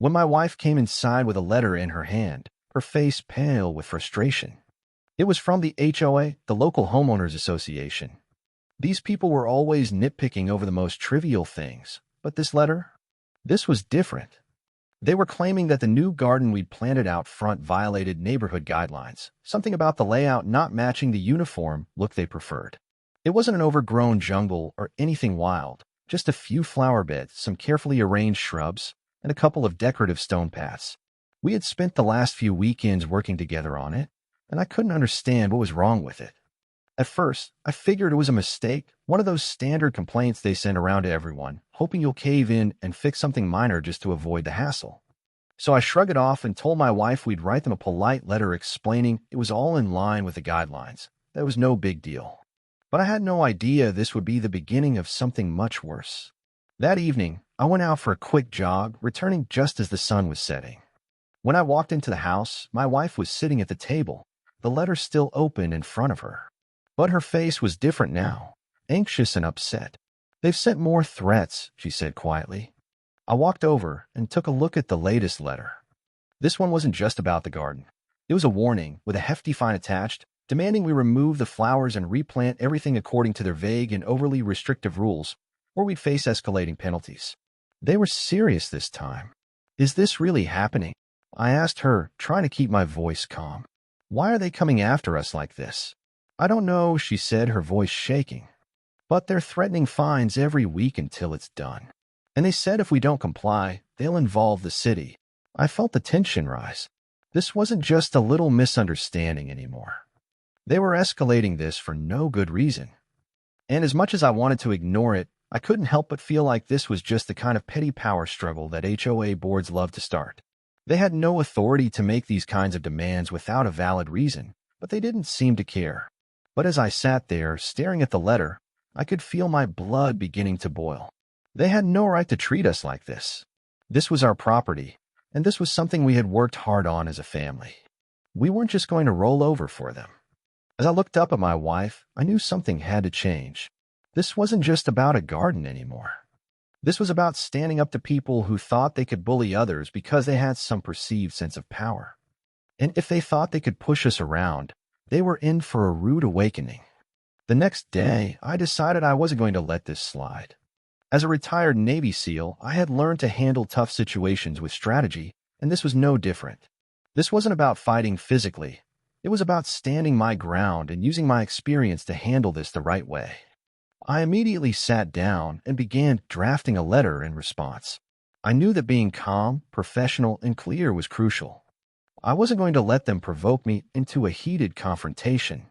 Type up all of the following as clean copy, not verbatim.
When my wife came inside with a letter in her hand, her face pale with frustration. It was from the HOA, the local homeowners association. These people were always nitpicking over the most trivial things, but this letter? This was different. They were claiming that the new garden we'd planted out front violated neighborhood guidelines, something about the layout not matching the uniform look they preferred. It wasn't an overgrown jungle or anything wild, just a few flower beds, some carefully arranged shrubs, and a couple of decorative stone paths. We had spent the last few weekends working together on it, and I couldn't understand what was wrong with it. At first, I figured it was a mistake, one of those standard complaints they send around to everyone, hoping you'll cave in and fix something minor just to avoid the hassle. So I shrugged it off and told my wife we'd write them a polite letter explaining it was all in line with the guidelines. That was no big deal. But I had no idea this would be the beginning of something much worse. That evening, I went out for a quick jog, returning just as the sun was setting. When I walked into the house, my wife was sitting at the table, the letter still open in front of her. But her face was different now, anxious and upset. "They've sent more threats," she said quietly. I walked over and took a look at the latest letter. This one wasn't just about the garden. It was a warning, with a hefty fine attached, demanding we remove the flowers and replant everything according to their vague and overly restrictive rules, or we'd face escalating penalties. They were serious this time. "Is this really happening?" I asked her, trying to keep my voice calm. "Why are they coming after us like this?" "I don't know," she said, her voice shaking. "But they're threatening fines every week until it's done. And they said if we don't comply, they'll involve the city." I felt the tension rise. This wasn't just a little misunderstanding anymore. They were escalating this for no good reason. And as much as I wanted to ignore it, I couldn't help but feel like this was just the kind of petty power struggle that HOA boards love to start. They had no authority to make these kinds of demands without a valid reason, but they didn't seem to care. But as I sat there, staring at the letter, I could feel my blood beginning to boil. They had no right to treat us like this. This was our property, and this was something we had worked hard on as a family. We weren't just going to roll over for them. As I looked up at my wife, I knew something had to change. This wasn't just about a garden anymore. This was about standing up to people who thought they could bully others because they had some perceived sense of power. And if they thought they could push us around, they were in for a rude awakening. The next day, I decided I wasn't going to let this slide. As a retired Navy SEAL, I had learned to handle tough situations with strategy, and this was no different. This wasn't about fighting physically. It was about standing my ground and using my experience to handle this the right way. I immediately sat down and began drafting a letter in response. I knew that being calm, professional, and clear was crucial. I wasn't going to let them provoke me into a heated confrontation.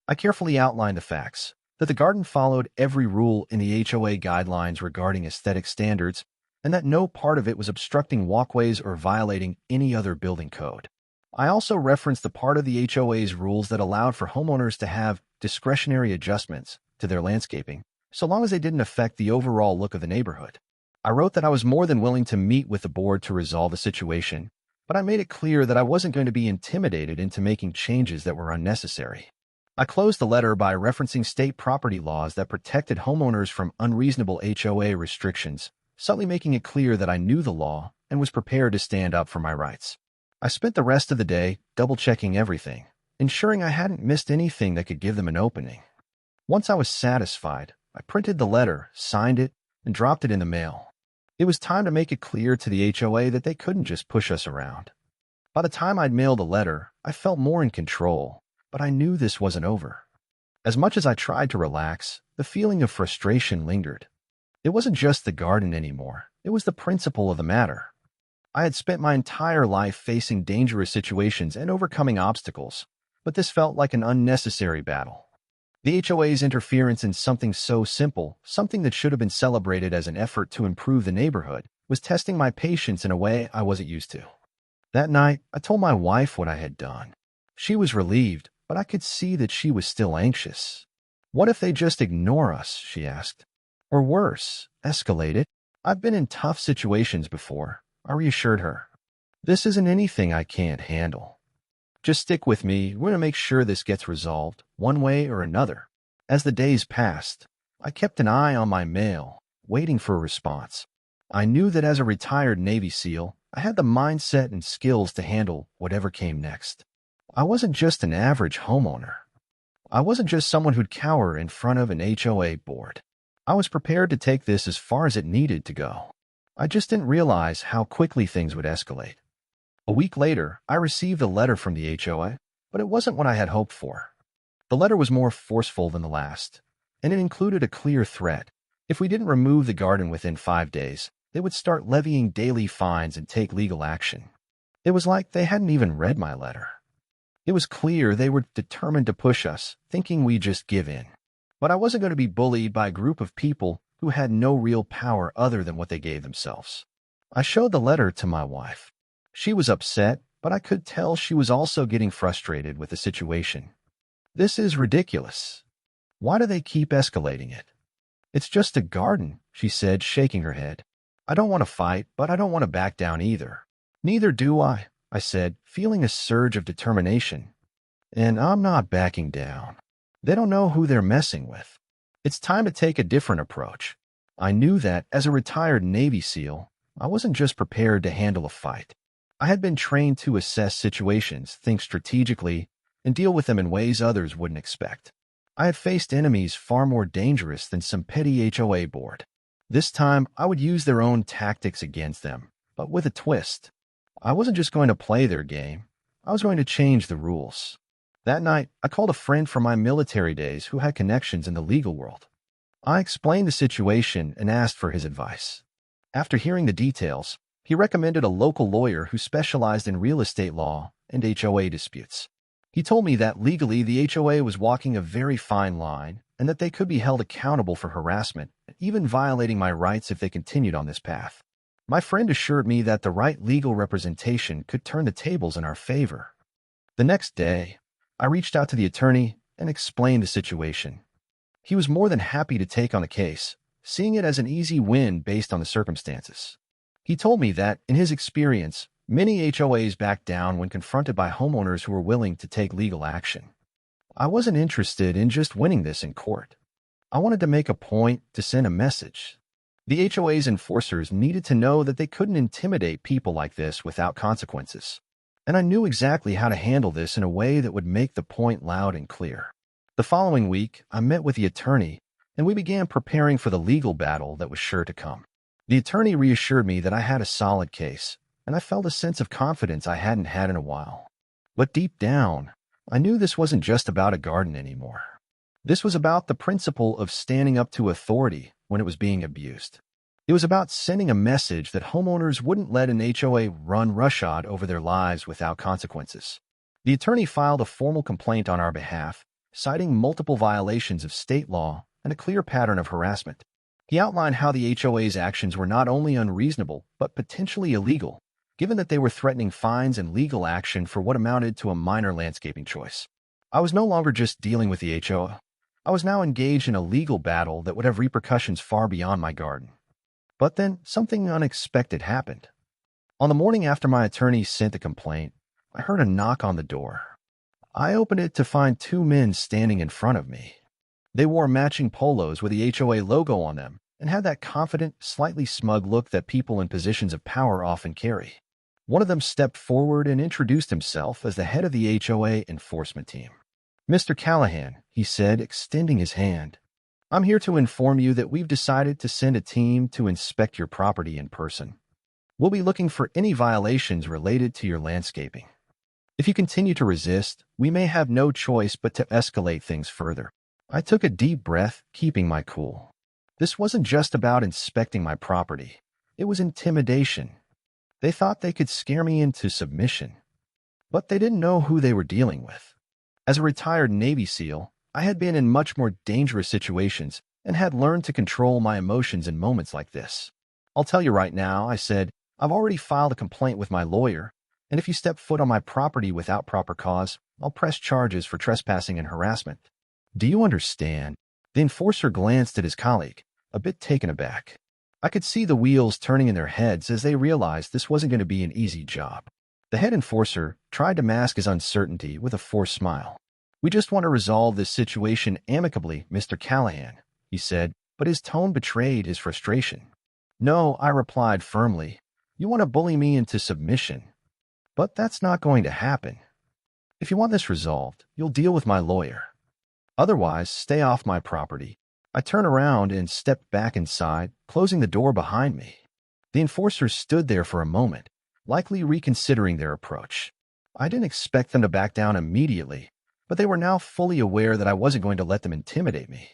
I carefully outlined the facts, that the garden followed every rule in the HOA guidelines regarding aesthetic standards, and that no part of it was obstructing walkways or violating any other building code. I also referenced the part of the HOA's rules that allowed for homeowners to have discretionary adjustments to their landscaping, so long as they didn't affect the overall look of the neighborhood. I wrote that I was more than willing to meet with the board to resolve the situation, but I made it clear that I wasn't going to be intimidated into making changes that were unnecessary. I closed the letter by referencing state property laws that protected homeowners from unreasonable HOA restrictions, subtly making it clear that I knew the law and was prepared to stand up for my rights. I spent the rest of the day double-checking everything, ensuring I hadn't missed anything that could give them an opening. Once I was satisfied, I printed the letter, signed it, and dropped it in the mail. It was time to make it clear to the HOA that they couldn't just push us around. By the time I'd mailed the letter, I felt more in control, but I knew this wasn't over. As much as I tried to relax, the feeling of frustration lingered. It wasn't just the garden anymore. It was the principle of the matter. I had spent my entire life facing dangerous situations and overcoming obstacles, but this felt like an unnecessary battle. The HOA's interference in something so simple, something that should have been celebrated as an effort to improve the neighborhood, was testing my patience in a way I wasn't used to. That night, I told my wife what I had done. She was relieved, but I could see that she was still anxious. "What if they just ignore us?" she asked. "Or worse, escalate it?" "I've been in tough situations before," I reassured her. "This isn't anything I can't handle. Just stick with me. We're going to make sure this gets resolved, one way or another." As the days passed, I kept an eye on my mail, waiting for a response. I knew that as a retired Navy SEAL, I had the mindset and skills to handle whatever came next. I wasn't just an average homeowner. I wasn't just someone who'd cower in front of an HOA board. I was prepared to take this as far as it needed to go. I just didn't realize how quickly things would escalate. A week later, I received a letter from the HOA, but it wasn't what I had hoped for. The letter was more forceful than the last, and it included a clear threat. If we didn't remove the garden within 5 days, they would start levying daily fines and take legal action. It was like they hadn't even read my letter. It was clear they were determined to push us, thinking we'd just give in. But I wasn't going to be bullied by a group of people who had no real power other than what they gave themselves. I showed the letter to my wife. She was upset, but I could tell she was also getting frustrated with the situation. "This is ridiculous. Why do they keep escalating it? It's just a garden," she said, shaking her head. "I don't want to fight, but I don't want to back down either." "Neither do I said, feeling a surge of determination. "And I'm not backing down. They don't know who they're messing with. It's time to take a different approach." I knew that, as a retired Navy SEAL, I wasn't just prepared to handle a fight. I had been trained to assess situations, think strategically, and deal with them in ways others wouldn't expect. I had faced enemies far more dangerous than some petty HOA board. This time, I would use their own tactics against them, but with a twist. I wasn't just going to play their game. I was going to change the rules. That night, I called a friend from my military days who had connections in the legal world. I explained the situation and asked for his advice. After hearing the details, he recommended a local lawyer who specialized in real estate law and HOA disputes. He told me that legally the HOA was walking a very fine line and that they could be held accountable for harassment, even violating my rights if they continued on this path. My friend assured me that the right legal representation could turn the tables in our favor. The next day, I reached out to the attorney and explained the situation. He was more than happy to take on the case, seeing it as an easy win based on the circumstances. He told me that, in his experience, many HOAs back down when confronted by homeowners who were willing to take legal action. I wasn't interested in just winning this in court. I wanted to make a point, to send a message. The HOA's enforcers needed to know that they couldn't intimidate people like this without consequences. And I knew exactly how to handle this in a way that would make the point loud and clear. The following week, I met with the attorney, and we began preparing for the legal battle that was sure to come. The attorney reassured me that I had a solid case, and I felt a sense of confidence I hadn't had in a while. But deep down, I knew this wasn't just about a garden anymore. This was about the principle of standing up to authority when it was being abused. It was about sending a message that homeowners wouldn't let an HOA run roughshod over their lives without consequences. The attorney filed a formal complaint on our behalf, citing multiple violations of state law and a clear pattern of harassment. He outlined how the HOA's actions were not only unreasonable, but potentially illegal, given that they were threatening fines and legal action for what amounted to a minor landscaping choice. I was no longer just dealing with the HOA. I was now engaged in a legal battle that would have repercussions far beyond my garden. But then something unexpected happened. On the morning after my attorney sent the complaint, I heard a knock on the door. I opened it to find 2 men standing in front of me. They wore matching polos with the HOA logo on them and had that confident, slightly smug look that people in positions of power often carry. One of them stepped forward and introduced himself as the head of the HOA enforcement team. "Mr. Callahan," he said, extending his hand. "I'm here to inform you that we've decided to send a team to inspect your property in person. We'll be looking for any violations related to your landscaping. If you continue to resist, we may have no choice but to escalate things further." I took a deep breath, keeping my cool. This wasn't just about inspecting my property. It was intimidation. They thought they could scare me into submission. But they didn't know who they were dealing with. As a retired Navy SEAL, I had been in much more dangerous situations and had learned to control my emotions in moments like this. "I'll tell you right now," I said, "I've already filed a complaint with my lawyer, and if you step foot on my property without proper cause, I'll press charges for trespassing and harassment." "Do you understand?" The enforcer glanced at his colleague, a bit taken aback. I could see the wheels turning in their heads as they realized this wasn't going to be an easy job. The head enforcer tried to mask his uncertainty with a forced smile. "We just want to resolve this situation amicably, Mr. Callahan," he said, but his tone betrayed his frustration. "No," I replied firmly. You want to bully me into submission, but that's not going to happen. If you want this resolved, you'll deal with my lawyer. Otherwise, stay off my property." I turned around and stepped back inside, closing the door behind me. The enforcers stood there for a moment, likely reconsidering their approach. I didn't expect them to back down immediately, but they were now fully aware that I wasn't going to let them intimidate me.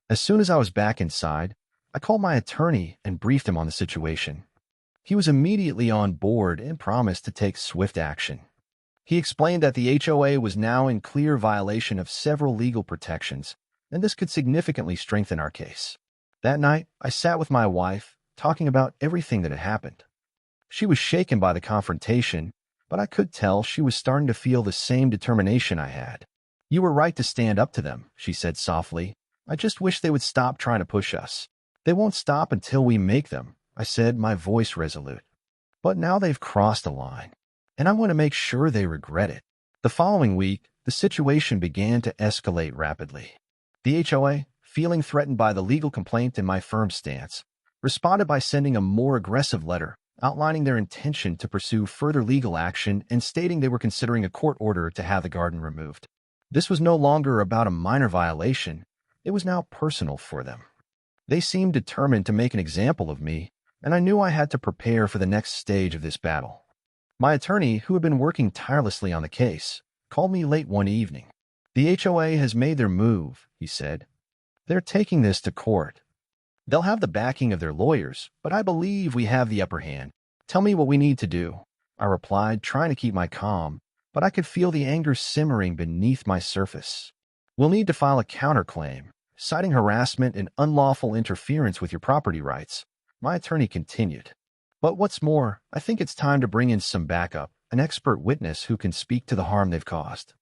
As soon as I was back inside, I called my attorney and briefed him on the situation. He was immediately on board and promised to take swift action. He explained that the HOA was now in clear violation of several legal protections, and this could significantly strengthen our case. That night, I sat with my wife, talking about everything that had happened. She was shaken by the confrontation, but I could tell she was starting to feel the same determination I had. "You were right to stand up to them," she said softly. "I just wish they would stop trying to push us." "They won't stop until we make them," I said, my voice resolute. "But now they've crossed the line, and I want to make sure they regret it." The following week, the situation began to escalate rapidly. The HOA, feeling threatened by the legal complaint and my firm stance, responded by sending a more aggressive letter outlining their intention to pursue further legal action and stating they were considering a court order to have the garden removed. This was no longer about a minor violation. It was now personal for them. They seemed determined to make an example of me, and I knew I had to prepare for the next stage of this battle. My attorney, who had been working tirelessly on the case, called me late one evening. "The HOA has made their move," he said. "They're taking this to court. They'll have the backing of their lawyers, but I believe we have the upper hand. Tell me what we need to do." I replied, trying to keep my calm, but I could feel the anger simmering beneath my surface. "We'll need to file a counterclaim, citing harassment and unlawful interference with your property rights," my attorney continued. "But what's more, I think it's time to bring in some backup, an expert witness who can speak to the harm they've caused.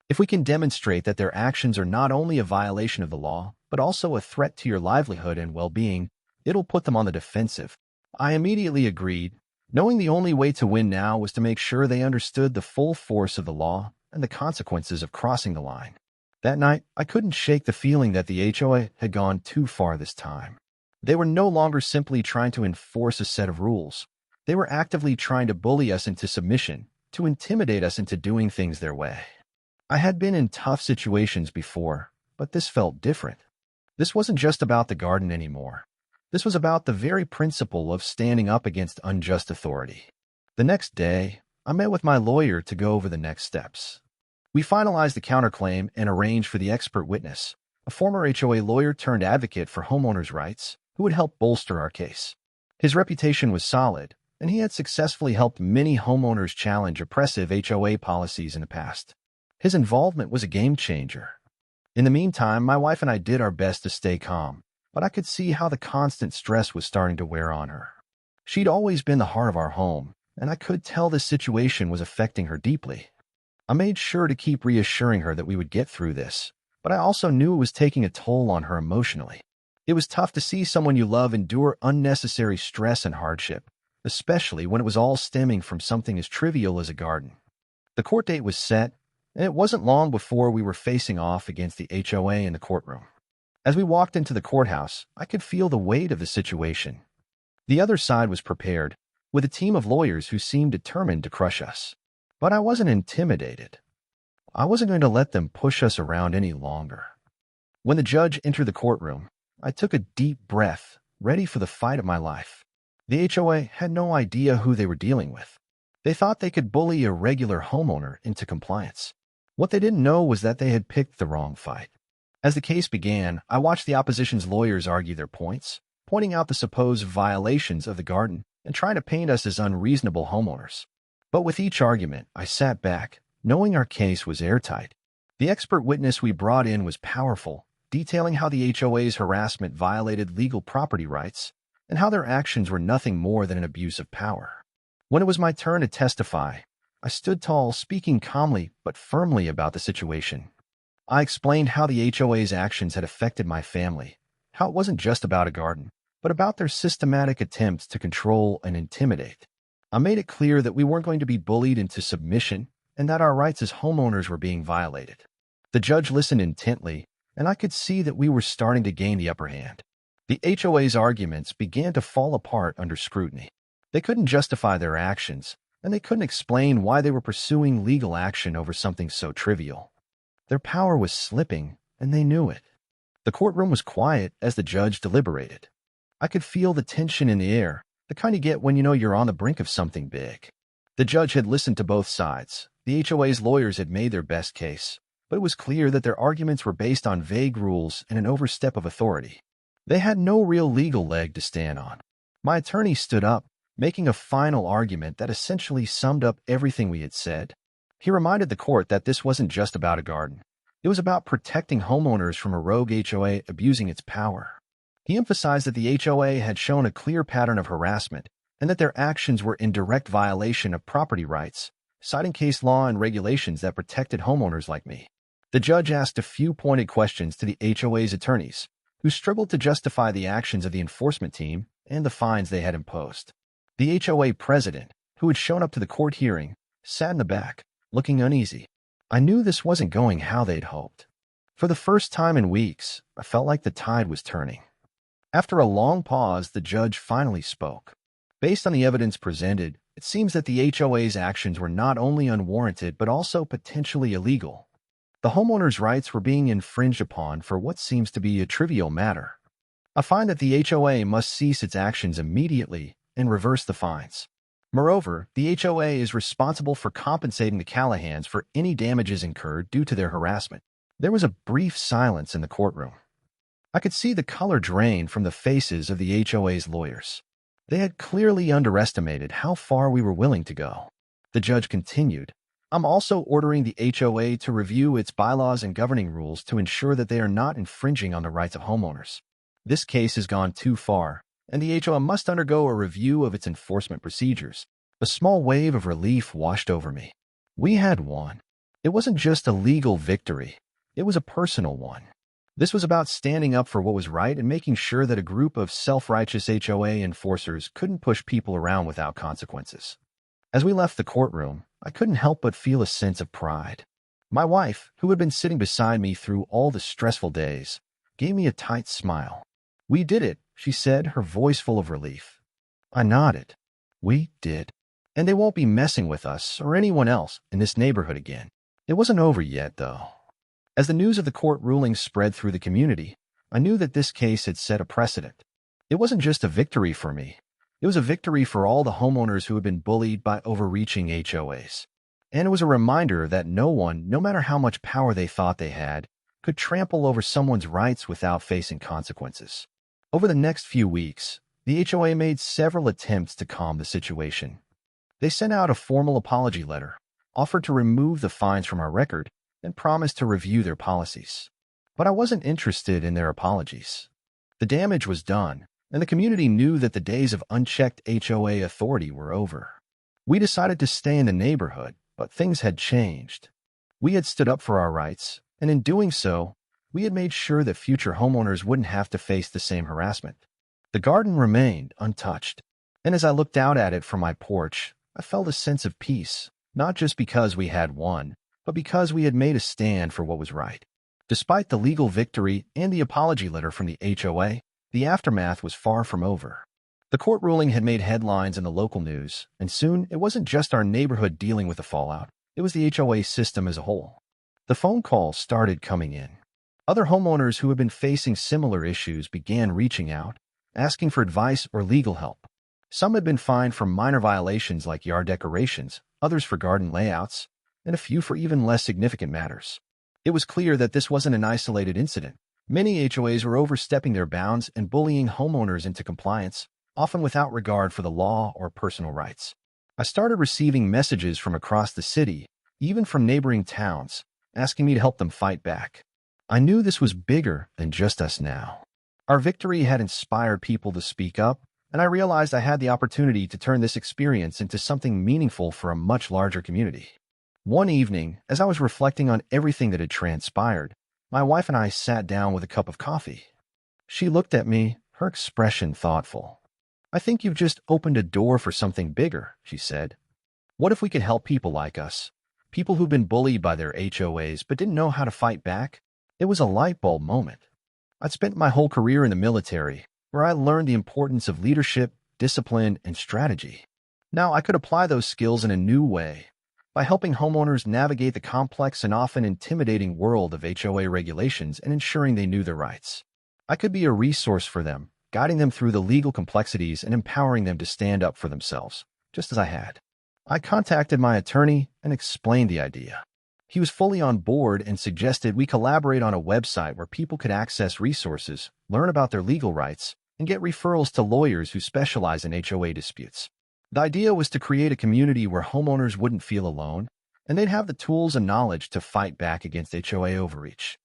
If we can demonstrate that their actions are not only a violation of the law, but also a threat to your livelihood and well-being, it'll put them on the defensive." I immediately agreed, knowing the only way to win now was to make sure they understood the full force of the law and the consequences of crossing the line. That night, I couldn't shake the feeling that the HOA had gone too far this time. They were no longer simply trying to enforce a set of rules. They were actively trying to bully us into submission, to intimidate us into doing things their way. I had been in tough situations before, but this felt different. This wasn't just about the garden anymore. This was about the very principle of standing up against unjust authority. The next day, I met with my lawyer to go over the next steps. We finalized the counterclaim and arranged for the expert witness, a former HOA lawyer turned advocate for homeowners' rights, who would help bolster our case. His reputation was solid, and he had successfully helped many homeowners challenge oppressive HOA policies in the past. His involvement was a game changer. In the meantime, my wife and I did our best to stay calm, but I could see how the constant stress was starting to wear on her. She'd always been the heart of our home, and I could tell this situation was affecting her deeply. I made sure to keep reassuring her that we would get through this, but I also knew it was taking a toll on her emotionally. It was tough to see someone you love endure unnecessary stress and hardship, especially when it was all stemming from something as trivial as a garden. The court date was set, and it wasn't long before we were facing off against the HOA in the courtroom. As we walked into the courthouse, I could feel the weight of the situation. The other side was prepared, with a team of lawyers who seemed determined to crush us. But I wasn't intimidated. I wasn't going to let them push us around any longer. When the judge entered the courtroom, I took a deep breath, ready for the fight of my life. The HOA had no idea who they were dealing with. They thought they could bully a regular homeowner into compliance. What they didn't know was that they had picked the wrong fight. As the case began, I watched the opposition's lawyers argue their points, pointing out the supposed violations of the garden and trying to paint us as unreasonable homeowners. But with each argument, I sat back, knowing our case was airtight. The expert witness we brought in was powerful, detailing how the HOA's harassment violated legal property rights and how their actions were nothing more than an abuse of power. When it was my turn to testify, I stood tall, speaking calmly but firmly about the situation. I explained how the HOA's actions had affected my family, how it wasn't just about a garden, but about their systematic attempts to control and intimidate. I made it clear that we weren't going to be bullied into submission and that our rights as homeowners were being violated. The judge listened intently, and I could see that we were starting to gain the upper hand. The HOA's arguments began to fall apart under scrutiny. They couldn't justify their actions, and they couldn't explain why they were pursuing legal action over something so trivial. Their power was slipping, and they knew it. The courtroom was quiet as the judge deliberated. I could feel the tension in the air, the kind you get when you know you're on the brink of something big. The judge had listened to both sides. The HOA's lawyers had made their best case, but it was clear that their arguments were based on vague rules and an overstep of authority. They had no real legal leg to stand on. My attorney stood up, making a final argument that essentially summed up everything we had said. He reminded the court that this wasn't just about a garden. It was about protecting homeowners from a rogue HOA abusing its power. He emphasized that the HOA had shown a clear pattern of harassment and that their actions were in direct violation of property rights, citing case law and regulations that protected homeowners like me. The judge asked a few pointed questions to the HOA's attorneys, who struggled to justify the actions of the enforcement team and the fines they had imposed. The HOA president, who had shown up to the court hearing, sat in the back, looking uneasy. I knew this wasn't going how they'd hoped. For the first time in weeks, I felt like the tide was turning. After a long pause, the judge finally spoke. Based on the evidence presented, it seems that the HOA's actions were not only unwarranted but also potentially illegal. The homeowners' rights were being infringed upon for what seems to be a trivial matter. I find that the HOA must cease its actions immediately and reverse the fines. Moreover, the HOA is responsible for compensating the Callahans for any damages incurred due to their harassment. There was a brief silence in the courtroom. I could see the color drain from the faces of the HOA's lawyers. They had clearly underestimated how far we were willing to go. The judge continued, I'm also ordering the HOA to review its bylaws and governing rules to ensure that they are not infringing on the rights of homeowners. This case has gone too far, and the HOA must undergo a review of its enforcement procedures. A small wave of relief washed over me. We had won. It wasn't just a legal victory. It was a personal one. This was about standing up for what was right and making sure that a group of self-righteous HOA enforcers couldn't push people around without consequences. As we left the courtroom, I couldn't help but feel a sense of pride. My wife, who had been sitting beside me through all the stressful days, gave me a tight smile. We did it, she said, her voice full of relief. I nodded. We did. And they won't be messing with us or anyone else in this neighborhood again. It wasn't over yet, though. As the news of the court ruling spread through the community, I knew that this case had set a precedent. It wasn't just a victory for me. It was a victory for all the homeowners who had been bullied by overreaching HOAs. And it was a reminder that no one, no matter how much power they thought they had, could trample over someone's rights without facing consequences. Over the next few weeks, the HOA made several attempts to calm the situation. They sent out a formal apology letter, offered to remove the fines from our record, and promised to review their policies. But I wasn't interested in their apologies. The damage was done, and the community knew that the days of unchecked HOA authority were over. We decided to stay in the neighborhood, but things had changed. We had stood up for our rights, and in doing so, we had made sure that future homeowners wouldn't have to face the same harassment. The garden remained untouched, and as I looked out at it from my porch, I felt a sense of peace, not just because we had won, but because we had made a stand for what was right. Despite the legal victory and the apology letter from the HOA, the aftermath was far from over. The court ruling had made headlines in the local news, and soon it wasn't just our neighborhood dealing with the fallout, it was the HOA system as a whole. The phone calls started coming in. Other homeowners who had been facing similar issues began reaching out, asking for advice or legal help. Some had been fined for minor violations like yard decorations, others for garden layouts, and a few for even less significant matters. It was clear that this wasn't an isolated incident. Many HOAs were overstepping their bounds and bullying homeowners into compliance, often without regard for the law or personal rights. I started receiving messages from across the city, even from neighboring towns, asking me to help them fight back. I knew this was bigger than just us now. Our victory had inspired people to speak up, and I realized I had the opportunity to turn this experience into something meaningful for a much larger community. One evening, as I was reflecting on everything that had transpired, my wife and I sat down with a cup of coffee. She looked at me, her expression thoughtful. I think you've just opened a door for something bigger, she said. What if we could help people like us? People who've been bullied by their HOAs but didn't know how to fight back? It was a light bulb moment. I'd spent my whole career in the military, where I learned the importance of leadership, discipline, and strategy. Now, I could apply those skills in a new way by helping homeowners navigate the complex and often intimidating world of HOA regulations and ensuring they knew their rights. I could be a resource for them, guiding them through the legal complexities and empowering them to stand up for themselves, just as I had. I contacted my attorney and explained the idea. He was fully on board and suggested we collaborate on a website where people could access resources, learn about their legal rights, and get referrals to lawyers who specialize in HOA disputes. The idea was to create a community where homeowners wouldn't feel alone, and they'd have the tools and knowledge to fight back against HOA overreach.